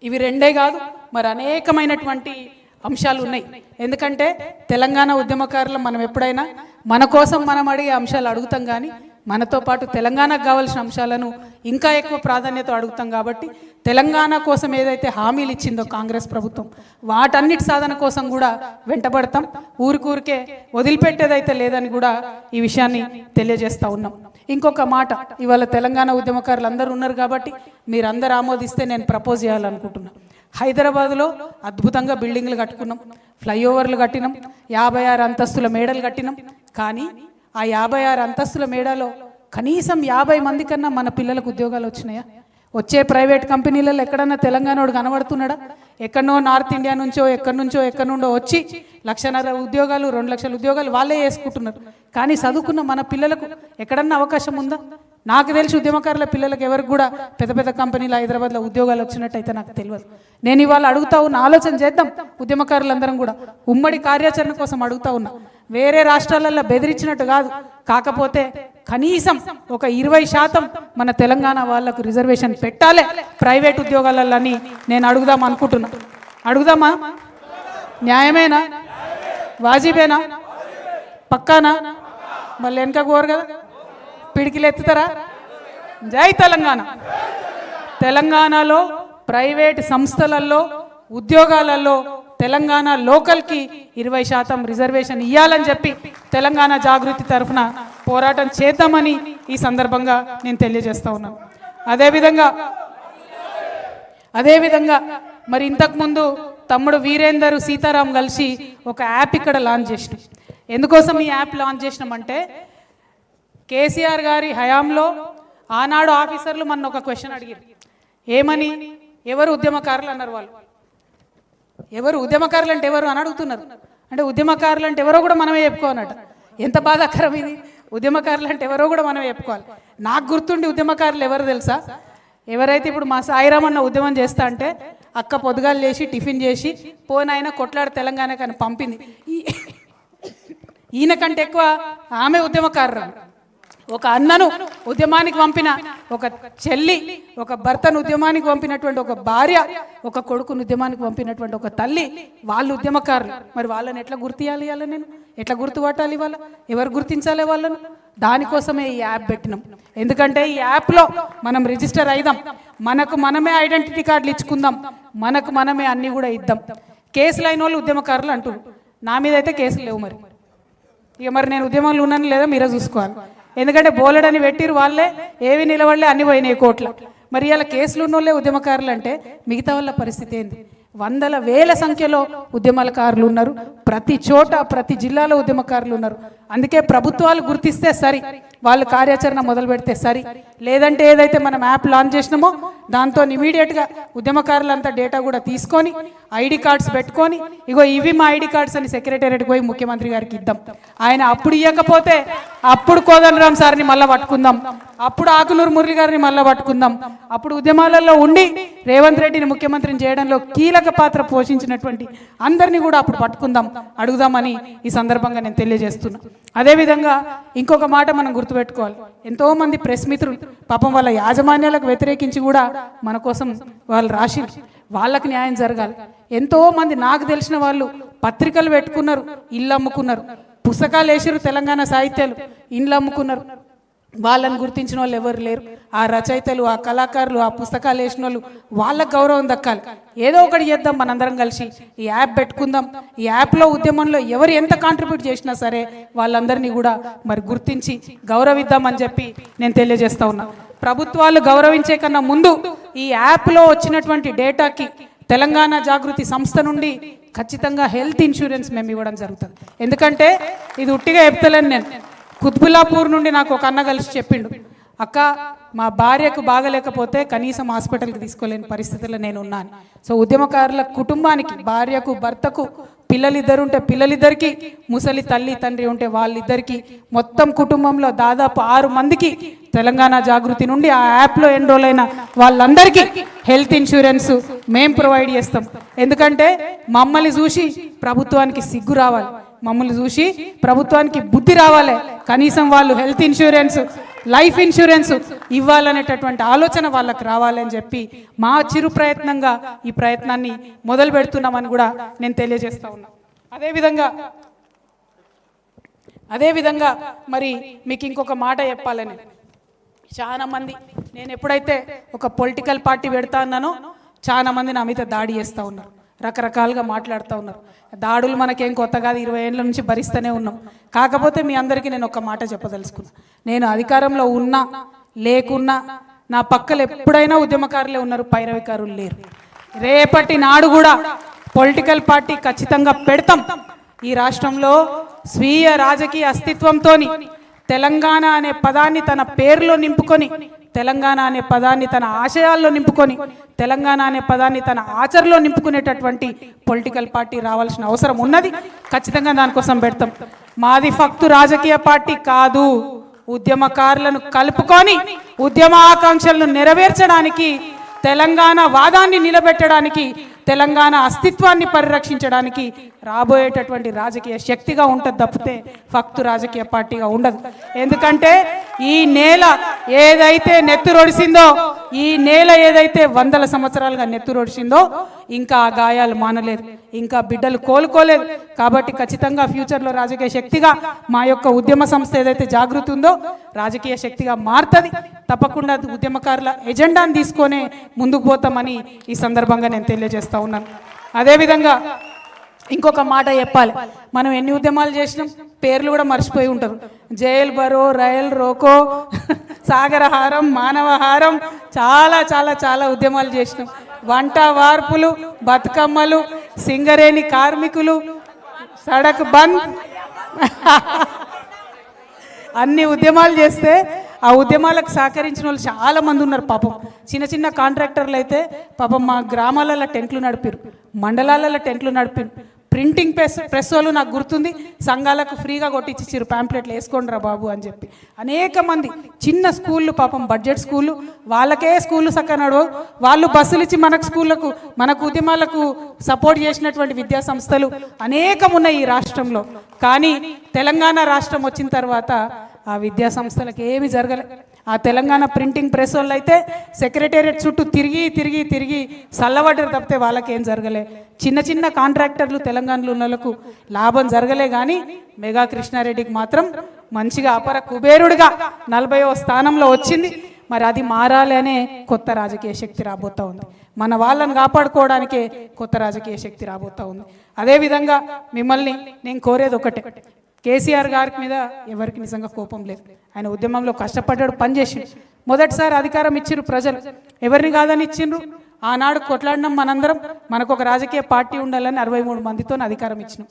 ఇవి రెండే కాదు, మరి అనేకమైనటువంటి అంశాలు ఉన్నాయి. ఎందుకంటే తెలంగాణ ఉద్యమకారులు మనం ఎప్పుడైనా మన కోసం మనం అడిగే అంశాలు అడుగుతాం, కానీ మనతో పాటు తెలంగాణకు కావాల్సిన అంశాలను ఇంకా ఎక్కువ ప్రాధాన్యత అడుగుతాం. కాబట్టి తెలంగాణ కోసం ఏదైతే హామీలు ఇచ్చిందో కాంగ్రెస్ ప్రభుత్వం, వాటన్నిటి సాధన కోసం కూడా వెంటబడతాం. ఊరికూరికే వదిలిపెట్టేదైతే లేదని కూడా ఈ విషయాన్ని తెలియజేస్తూ ఉన్నాం. ఇంకొక మాట, ఇవాళ తెలంగాణ ఉద్యమకారులు అందరూ ఉన్నారు కాబట్టి మీరందరూ ఆమోదిస్తే నేను ప్రపోజ్ చేయాలనుకుంటున్నాను. హైదరాబాద్లో అద్భుతంగా బిల్డింగ్లు కట్టుకున్నాం, ఫ్లైఓవర్లు కట్టినాం, 56 అంతస్తుల మేడలు కట్టినాం. కానీ ఆ 56 అంతస్తుల మేడలో కనీసం 50 మంది కన్నా మన పిల్లలకు ఉద్యోగాలు వచ్చినాయా? వచ్చే ప్రైవేట్ కంపెనీలలో ఎక్కడన్నా తెలంగాణోడు కనబడుతున్నాడా? ఎక్కడనో నార్త్ ఇండియా నుంచో ఎక్కడి నుండో వచ్చి 1,50,000 ఉద్యోగాలు 2 లక్షల ఉద్యోగాలు వాళ్ళే వేసుకుంటున్నారు. కానీ చదువుకున్న మన పిల్లలకు ఎక్కడన్నా అవకాశం ఉందా? నాకు తెలిసి ఉద్యమకారుల పిల్లలకు ఎవరికి కూడా పెద్ద పెద్ద కంపెనీలు హైదరాబాద్లో ఉద్యోగాలు వచ్చినట్టయితే నాకు తెలియదు. నేను ఇవాళ అడుగుతా ఉన్నా, ఆలోచన చేద్దాం. ఉద్యమకారులందరం కూడా ఉమ్మడి కార్యాచరణ కోసం అడుగుతా ఉన్నా. వేరే రాష్ట్రాలలో బెదిరించినట్టు కాదు, కాకపోతే కనీసం ఒక 20% మన తెలంగాణ వాళ్ళకు రిజర్వేషన్ పెట్టాలి ప్రైవేట్ ఉద్యోగాలని నేను అడుగుదాం అనుకుంటున్నా. అడుగుదామా? న్యాయమేనా? వాజిబేనా? పక్కానా? మళ్ళీ వెనక కోరు కదా, పిడికిలు ఎత్తుతారా? జై తెలంగాణ. తెలంగాణలో ప్రైవేట్ సంస్థలలో ఉద్యోగాలలో తెలంగాణ లోకల్కి 20% రిజర్వేషన్ ఇవ్వాలని చెప్పి తెలంగాణ జాగృతి తరఫున పోరాటం చేద్దామని ఈ సందర్భంగా నేను తెలియజేస్తా ఉన్నాను. అదేవిధంగా మరి ఇంతకుముందు తమ్ముడు వీరేందర్ సీతారాం కలిసి ఒక యాప్ ఇక్కడ లాంచ్ చేసినాం. ఎందుకోసం ఈ యాప్ లాంచ్ చేసినామంటే, కేసీఆర్ గారి హయాంలో ఆనాడు ఆఫీసర్లు మన ఒక క్వశ్చన్ అడిగారు. ఏమని? ఎవరు ఉద్యమకారులు అన్నారు. వాళ్ళు ఎవరు ఉద్యమకారులు అంటే ఎవరు అని అడుగుతున్నారు. అంటే ఉద్యమకారులు అంటే ఎవరో కూడా మనమే చెప్పుకోనట. ఎంత బాధాకరం ఇది! ఉద్యమకారులు అంటే ఎవరో కూడా మనమే చెప్పుకోవాలి. నాకు గుర్తుండి ఉద్యమకారులు ఎవరు తెలుసా? ఎవరైతే ఇప్పుడు మా సాయిరామన్న ఉద్యమం చేస్తా అంటే అక్క పొద్దుగాలు లేచి టిఫిన్ చేసి పోనైనా కొట్లాడు తెలంగాణకు అని పంపింది. ఈయన కంటే ఎక్కువ ఆమె ఉద్యమకారురాలు. ఒక అన్నను ఉద్యమానికి పంపిన ఒక చెల్లి, ఒక భర్తను ఉద్యమానికి పంపినటువంటి ఒక భార్య, ఒక కొడుకును ఉద్యమానికి పంపినటువంటి ఒక తల్లి, వాళ్ళు ఉద్యమకారులు. మరి వాళ్ళని ఎట్లా గుర్తియాలి? నేను ఎట్లా గుర్తుపట్టాలి? ఎవరు గుర్తించాలి వాళ్ళను? దానికోసమే ఈ యాప్ పెట్టినాం. ఎందుకంటే ఈ యాప్లో మనం రిజిస్టర్ అయిదాం, మనకు మనమే ఐడెంటిటీ కార్డులు ఇచ్చుకుందాం, మనకు మనమే అన్నీ కూడా ఇద్దాం. కేసులు అయిన వాళ్ళు ఉద్యమకారులు అంటున్నారు. నా మీద అయితే కేసులు లేవు. మరి నేను ఉద్యమంలో ఉన్నాను లేదా మీరే చూసుకోవాలి. ఎందుకంటే బోలెడని పెట్టిరు వాళ్ళే, ఏవి నిలబడలే, అన్ని పోయినాయి కోట్ల. మరి ఇలా కేసులు ఉన్నోళ్ళే ఉద్యమకారులు అంటే మిగతా వాళ్ళ పరిస్థితి ఏంది? వందల వేల సంఖ్యలో ఉద్యమకారులు ఉన్నారు. ప్రతి చోట ప్రతి జిల్లాలో ఉద్యమకారులు ఉన్నారు. అందుకే ప్రభుత్వాలు గుర్తిస్తే సరి, వాళ్ళు కార్యాచరణ మొదలు పెడితే సరి. లేదంటే ఏదైతే మనం యాప్ లాంచ్ చేసినామో దాంతో ఇమీడియట్గా ఉద్యమకారులంతా డేటా కూడా తీసుకొని ఐడి కార్డ్స్ పెట్టుకొని, ఇగో ఇవి మా ఐడి కార్డ్స్ అని సెక్రటేరియట్కి పోయి ముఖ్యమంత్రి గారికి ఇద్దాం. ఆయన అప్పుడు ఇవ్వకపోతే అప్పుడు కోదండరాం సార్ని మళ్ళీ పట్టుకుందాం, అప్పుడు ఆకునూరు మురళి గారిని మళ్ళీ పట్టుకుందాం. అప్పుడు ఉద్యమాలలో ఉండి రేవంత్ రెడ్డిని ముఖ్యమంత్రిని చేయడంలో కీలక పాత్ర పోషించినటువంటి అందరినీ కూడా అప్పుడు పట్టుకుందాం, అడుగుదామని ఈ సందర్భంగా నేను తెలియజేస్తున్నా. అదేవిధంగా ఇంకొక మాట మనం గుర్తుపెట్టుకోవాలి. ఎంతోమంది ప్రెస్ మిత్రులు పాపం వాళ్ళ యాజమాన్యాలకు వ్యతిరేకించి కూడా మన కోసం వాళ్ళు రాసి వాళ్ళకి న్యాయం జరగాలి. ఎంతోమంది నాకు తెలిసిన వాళ్ళు పత్రికలు పెట్టుకున్నారు, ఇల్లు అమ్ముకున్నారు, పుస్తకాలు వేసారు, తెలంగాణ సాహిత్యాలు, ఇండ్లు అమ్ముకున్నారు. వాళ్ళని గుర్తించిన వాళ్ళు ఎవరు లేరు. ఆ రచయితలు, ఆ కళాకారులు, ఆ పుస్తకాలు వేసిన వాళ్ళు, వాళ్ళకు గౌరవం దక్కాలి. ఏదో ఒకటి చేద్దాం, మనందరం కలిసి ఈ యాప్ పెట్టుకుందాం. ఈ యాప్లో ఉద్యమంలో ఎవరు ఎంత కాంట్రిబ్యూట్ చేసినా సరే వాళ్ళందరినీ కూడా మరి గుర్తించి గౌరవిద్దామని చెప్పి నేను తెలియజేస్తా ఉన్నా. ప్రభుత్వాలు గౌరవించే కన్నా ముందు ఈ యాప్లో వచ్చినటువంటి డేటాకి తెలంగాణ జాగృతి సంస్థ నుండి ఖచ్చితంగా హెల్త్ ఇన్సూరెన్స్ మేము ఇవ్వడం జరుగుతుంది. ఎందుకంటే ఇది ఉట్టిగా చెప్తలేను నేను. కుత్బుల్లాపూర్ నుండి నాకు ఒక అన్న కలిసి చెప్పిండు, అక్క మా భార్యకు బాగలేకపోతే కనీసం హాస్పిటల్కి తీసుకోలేని పరిస్థితుల్లో నేను ఉన్నాను. సో ఉద్యమకారుల కుటుంబానికి, భార్యకు, భర్తకు, పిల్లలిద్దరు ఉంటే పిల్లలిద్దరికి, ముసలి తల్లి తండ్రి ఉంటే వాళ్ళిద్దరికి, మొత్తం కుటుంబంలో దాదాపు 6 మందికి తెలంగాణ జాగృతి నుండి ఆ యాప్లో ఎన్రోల్ అయిన వాళ్ళందరికీ హెల్త్ ఇన్సూరెన్స్ మేము ప్రొవైడ్ చేస్తాం. ఎందుకంటే మమ్మల్ని చూసి ప్రభుత్వానికి సిగ్గు రావాలి, మమ్మల్ని చూసి ప్రభుత్వానికి బుద్ధి రావాలి. కనీసం వాళ్ళు హెల్త్ ఇన్సూరెన్స్ లైఫ్ ఇన్సూరెన్స్ ఇవ్వాలనేటటువంటి ఆలోచన వాళ్ళకి రావాలని చెప్పి మా చిరు ప్రయత్నంగా ఈ ప్రయత్నాన్ని మొదలు పెడుతున్నామని కూడా నేను తెలియజేస్తా ఉన్నా. అదేవిధంగా మరి మీకు ఇంకొక మాట చెప్పాలని, చాలా మంది నేను ఎప్పుడైతే ఒక పొలిటికల్ పార్టీ పెడతా అన్నానో చాలా మంది నా మీద దాడి చేస్తూ ఉన్నారు, రకరకాలుగా మాట్లాడుతూ ఉన్నారు. దాడులు మనకేం కొత్త కాదు, 20 ఏళ్ళ నుంచి భరిస్తూనే ఉన్నాం. కాకపోతే మీ అందరికీ నేను ఒక మాట చెప్పదలుచుకున్నా, నేను అధికారంలో ఉన్నా లేకున్నా నా పక్కలు ఎప్పుడైనా ఉద్యమకారులే ఉన్నారు, పైరవికారులు లేరు. రేపటి నాడు కూడా పొలిటికల్ పార్టీ ఖచ్చితంగా పెడతాం. ఈ రాష్ట్రంలో స్వీయ రాజకీయ అస్తిత్వంతో తెలంగాణ అనే పదాన్ని తన పేరులో నింపుకొని, తెలంగాణ అనే పదాన్ని తన ఆశయాల్లో నింపుకొని, తెలంగాణ అనే పదాన్ని తన ఆచరణలో నింపుకునేటటువంటి పొలిటికల్ పార్టీ రావాల్సిన అవసరం ఉన్నది. ఖచ్చితంగా దానికోసం పెడతాం. మాది ఫక్తు రాజకీయ పార్టీ కాదు, ఉద్యమకారులను కలుపుకొని ఉద్యమ ఆకాంక్షలను నెరవేర్చడానికి, తెలంగాణ వాదాన్ని నిలబెట్టడానికి, తెలంగాణ అస్తిత్వాన్ని పరిరక్షించడానికి రాబోయేటటువంటి రాజకీయ శక్తిగా ఉంటుంది తప్పితే ఫక్తు రాజకీయ పార్టీగా ఉండదు. ఎందుకంటే ఈ నేల ఏదైతే నెత్తురొడిసిందో, ఈ నేల ఏదైతే వందల సంవత్సరాలుగా నెత్తురొడిసిందో ఇంకా ఆ గాయాలు మానలేదు, ఇంకా బిడ్డలు కోలుకోలేదు. కాబట్టి ఖచ్చితంగా ఫ్యూచర్లో రాజకీయ శక్తిగా మా యొక్క ఉద్యమ సంస్థ ఏదైతే జాగృతి ఉందో రాజకీయ శక్తిగా మారుతుంది. తప్పకుండా ఉద్యమకారుల ఎజెండాను తీసుకొనే ముందుకు పోతామని ఈ సందర్భంగా నేను తెలియజేస్తా ఉన్నాను. అదేవిధంగా ఇంకొక మాట చెప్పాలి, మనం ఎన్ని ఉద్యమాలు చేసినాం పేర్లు కూడా మర్చిపోయి ఉంటారు. జైల్ బరో, రైల్ రోకో, సాగరహారం, మానవహారం, చాలా చాలా చాలా ఉద్యమాలు చేసినాం. వంట వార్పులు, బతుకమ్మలు, సింగరేణి కార్మికులు, సడక్ బంద్, అన్ని ఉద్యమాలు చేస్తే ఆ ఉద్యమాలకు సహకరించిన వాళ్ళు చాలా మంది ఉన్నారు. పాపం చిన్న చిన్న కాంట్రాక్టర్లు అయితే పాపం మా గ్రామాలలో టెంట్లు నడిపారు, మండలాలలో టెంట్లు నడిపారు. ప్రింటింగ్ ప్రెస్ వాళ్ళు నాకు గుర్తుంది, సంఘాలకు ఫ్రీగా కొట్టించారు, ప్యాంప్లెట్లు వేసుకోండిరా బాబు అని చెప్పి. అనేక మంది చిన్న స్కూళ్ళు, పాపం బడ్జెట్ స్కూళ్ళు, వాళ్ళకే స్కూళ్ళు చక్కగా నడవవు, వాళ్ళు బస్సులు ఇచ్చి మనకు స్కూళ్ళకు, మనకు ఉద్యమాలకు సపోర్ట్ చేసినటువంటి విద్యా సంస్థలు అనేకం ఉన్నాయి ఈ రాష్ట్రంలో. కానీ తెలంగాణ రాష్ట్రం వచ్చిన తర్వాత ఆ విద్యా సంస్థలకు ఏమి జరగలే. ఆ తెలంగాణ ప్రింటింగ్ ప్రెస్ వాళ్ళు అయితే సెక్రటేరియట్ చుట్టూ తిరిగి తిరిగి తిరిగి చల్లబడ్డారు తప్పితే వాళ్ళకి ఏం జరగలే. చిన్న చిన్న కాంట్రాక్టర్లు తెలంగాణలో ఉన్న వాళ్ళకు లాభం జరగలే. కానీ మెగా కృష్ణారెడ్డికి మాత్రం మంచిగా అపర కుబేరుడిగా 40వ స్థానంలో వచ్చింది. మరి అది మారాలి అనే కొత్త రాజకీయ శక్తి రాబోతూ ఉంది. మన వాళ్ళని కాపాడుకోవడానికే కొత్త రాజకీయ శక్తి రాబోతూ ఉంది. అదేవిధంగా మిమ్మల్ని నేను కోరేది ఒకటే, కేసీఆర్ గారి మీద ఎవరికి నిజంగా కోపం లేదు. ఆయన ఉద్యమంలో కష్టపడ్డాడు, పనిచేసి మొదటిసారి అధికారం ఇచ్చిర్రు ప్రజలు, ఎవరిని కాదని ఇచ్చిండ్రు. ఆనాడు కొట్లాడినాం మనందరం, మనకు ఒక రాజకీయ పార్టీ ఉండాలని 63 మందితో అధికారం ఇచ్చినాం.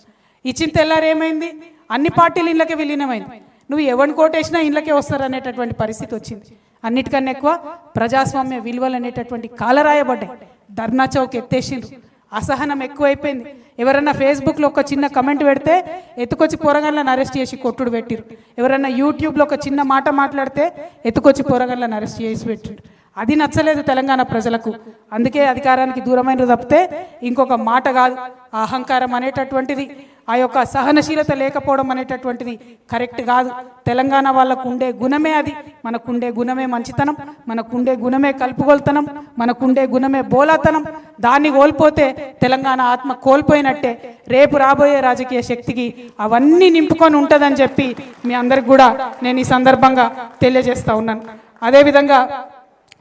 ఇచ్చిన తెల్లారు ఏమైంది, అన్ని పార్టీలు ఇళ్ళకే విలీనమైంది. నువ్వు ఎవరిని కోటేసినా ఇళ్ళకే వస్తారు అనేటటువంటి పరిస్థితి వచ్చింది. అన్నిటికన్నా ఎక్కువ ప్రజాస్వామ్య విలువలు అనేటటువంటి కాలరాయబడ్డాయి. ధర్నా చౌక్ ఎత్తేసిండ్రు, అసహనం ఎక్కువైపోయింది. ఎవరన్నా ఫేస్బుక్లో ఒక చిన్న కమెంట్ పెడితే ఎత్తుకొచ్చి పోరగాళ్ళని అరెస్ట్ చేసి కొట్టుడు పెట్టిరు. ఎవరన్నా యూట్యూబ్లో ఒక చిన్న మాట మాట్లాడితే ఎత్తుకొచ్చి పోరగాళ్ళని అరెస్ట్ చేసి పెట్టిరు. అది నచ్చలేదు తెలంగాణ ప్రజలకు. అందుకే అధికారానికి దూరమైన తప్పితే ఇంకొక మాట కాదు. అహంకారం అనేటటువంటిది, ఆ యొక్క సహనశీలత లేకపోవడం అనేటటువంటిది కరెక్ట్ కాదు. తెలంగాణ వాళ్ళకు ఉండే గుణమే అది. మనకుండే గుణమే మంచితనం, మనకుండే గుణమే కలుపుగోలుతనం, మనకుండే గుణమే బోలాతనం. దాన్ని కోల్పోతే తెలంగాణ ఆత్మ కోల్పోయినట్టే. రేపు రాబోయే రాజకీయ శక్తికి అవన్నీ నింపుకొని ఉంటుందని చెప్పి మీ అందరికి కూడా నేను ఈ సందర్భంగా తెలియజేస్తా ఉన్నాను. అదేవిధంగా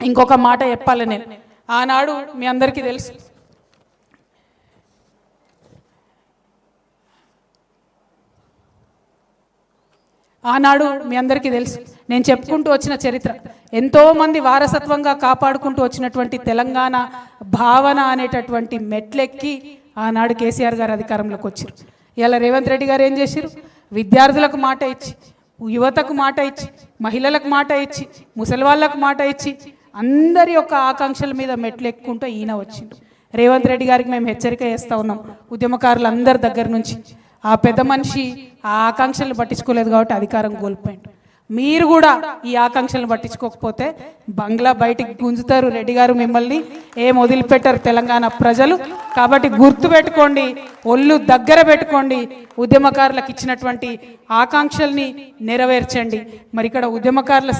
ఇంకొక మాట చెప్పాలి నేను, ఆనాడు మీ అందరికీ తెలుసు, నేను చెప్పుకుంటూ వచ్చిన చరిత్ర, ఎంతోమంది వారసత్వంగా కాపాడుకుంటూ వచ్చినటువంటి తెలంగాణ భావన అనేటటువంటి మెట్లెక్కి ఆనాడు కేసీఆర్ గారు అధికారంలోకి వచ్చారు. ఇలా రేవంత్ రెడ్డి గారు ఏం చేశారు, విద్యార్థులకు మాట ఇచ్చి, యువతకు మాట ఇచ్చి, మహిళలకు మాట ఇచ్చి, ముసలి వాళ్ళకు మాట ఇచ్చి, అందరి యొక్క ఆకాంక్షల మీద మెట్లు ఎక్కుంటూ ఈయన వచ్చిండు. రేవంత్ రెడ్డి గారికి మేము హెచ్చరిక చేస్తూ ఉన్నాం, ఉద్యమకారులందరి దగ్గర నుంచి. ఆ పెద్ద మనిషి ఆ ఆకాంక్షలు పట్టించుకోలేదు కాబట్టి అధికారం కోల్పోయిండు. మీరు కూడా ఈ ఆకాంక్షలను పట్టించుకోకపోతే బంగ్లా బయటికి గుంజుతారు రెడ్డి గారు, మిమ్మల్ని ఏం వదిలిపెట్టారు తెలంగాణ ప్రజలు. కాబట్టి గుర్తు పెట్టుకోండి, ఒళ్ళు దగ్గర పెట్టుకోండి, ఉద్యమకారులకు ఇచ్చినటువంటి ఆకాంక్షల్ని నెరవేర్చండి. మరి ఇక్కడ ఉద్యమకారుల